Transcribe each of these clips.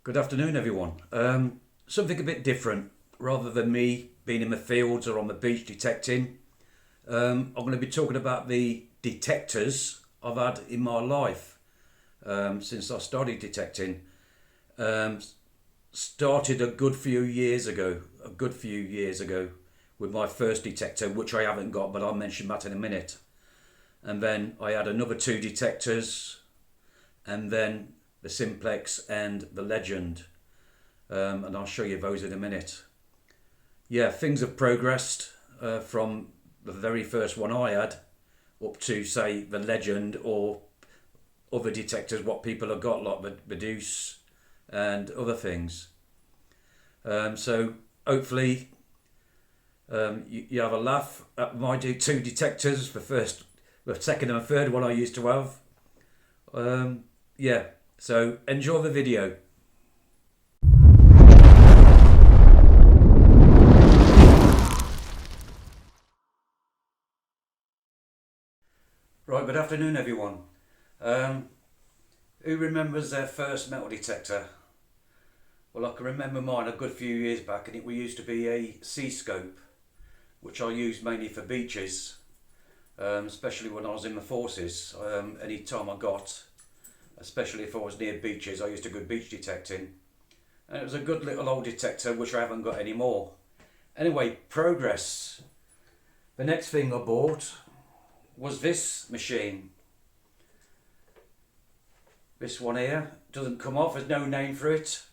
Good afternoon, everyone. Something a bit different. Rather than me being in the fields or on the beach detecting, I'm going to be talking about the detectors I've had in my life since I started detecting. Um, Started a good few years ago. With my first detector, which I haven't got, but I'll mention that in a minute. And then I had another two detectors, and then the simplex and the legend, and I'll show you those in a minute. Yeah, things have progressed from the very first one I had up to, say, the legend or other detectors what people have got, like the deuce and other things. So hopefully you have a laugh at my two detectors, the second and the third one I used to have. Yeah, so enjoy the video. Right, good afternoon, everyone. Um, who remembers their first metal detector? Well, I can remember mine a good few years back, and it used to be a C-scope, which I used mainly for beaches, especially when I was in the forces. Any time I got, especially if I was near beaches, I used to go beach detecting. And it was a good little old detector, which I haven't got anymore. Anyway, progress. The next thing I bought was this machine. This one here doesn't come off, there's no name for it.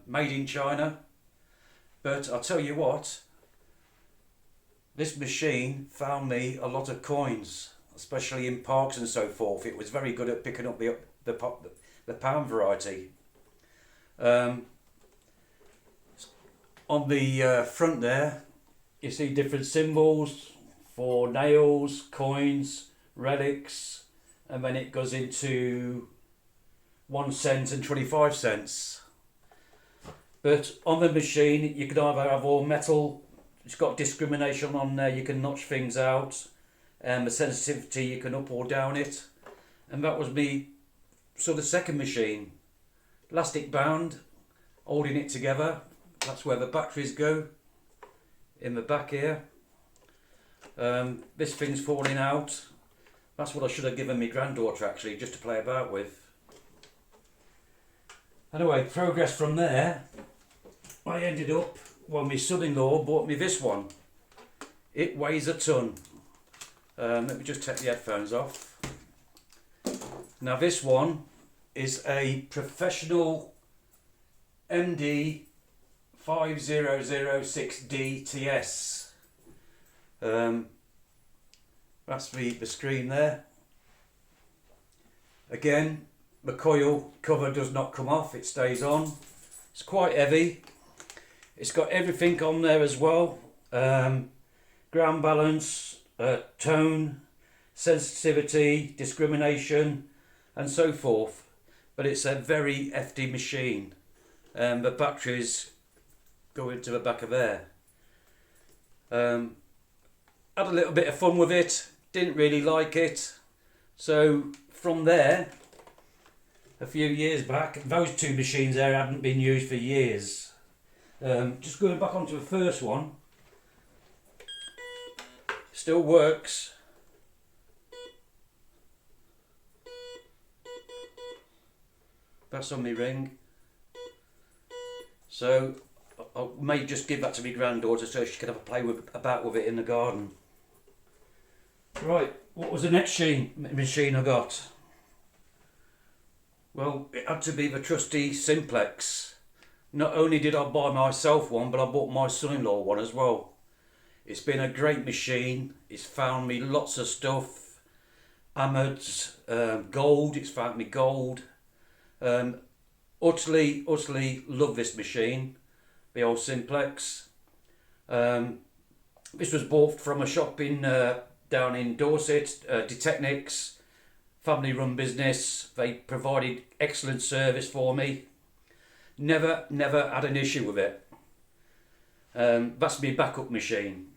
Made in China. But I'll tell you what, this machine found me a lot of coins, especially in parks and so forth. It was very good at picking up the pound variety. On the front there, you see different symbols for nails, coins, relics, and then it goes into 1 cent and 25 cents. But on the machine, you can either have all metal, it's got discrimination on there, you can notch things out, and the sensitivity you can up or down it. And that was me, so the second machine, elastic bound, holding it together. That's where the batteries go, in the back here. This thing's falling out. That's what I should have given my granddaughter actually, just to play about with. Anyway, progress from there. I ended up, well, my son-in-law bought me this one. It weighs a ton. Let me just take the headphones off. Now this one is a professional MD 5006DTS. That's the screen there. Again, the coil cover does not come off, it stays on. It's quite heavy. It's got everything on there as well. Ground balance, tone, sensitivity, discrimination, and so forth. But it's a very hefty machine. The batteries go into the back of there. Had a little bit of fun with it, didn't really like it. So from there, a few years back, those two machines there hadn't been used for years. Just going back onto the first one, still works. That's on my ring. So I may just give that to my granddaughter so she can have a play about with it in the garden. Right, what was the next machine I got? Well, it had to be the trusty simplex. Not only did I buy myself one, but I bought my son-in-law one as well. It's been a great machine. It's found me lots of stuff. Ahmed's gold, it's found me gold. Utterly love this machine, the old simplex. This was bought from a shop down in Dorset, Detectors, family run business. They provided excellent service for me. Never had an issue with it. That's my backup machine.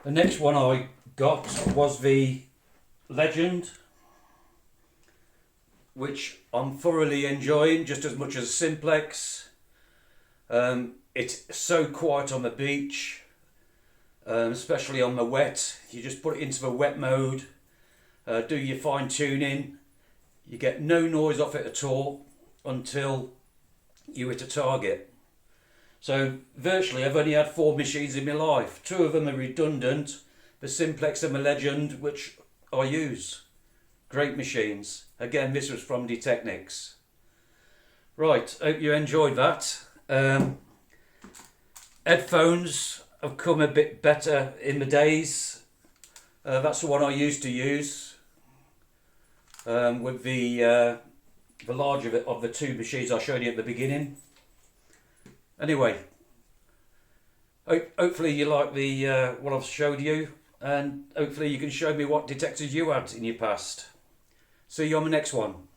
The next one I got was the Legend. which I'm thoroughly enjoying just as much as Simplex. It's so quiet on the beach, especially on the wet. You just put it into the wet mode, do your fine tuning. You get no noise off it at all until you hit a target. So virtually I've only had 4 machines in my life. 2 of them are redundant, the Simplex and the Legend, which I use. Great machines. Again, this was from Detectors. Right, hope you enjoyed that. Headphones have come a bit better in the days. That's the one I used to use with the larger of the 2 machines I showed you at the beginning. Anyway, hopefully you like the what I've showed you, and hopefully you can show me what detectors you had in your past. See you on the next one.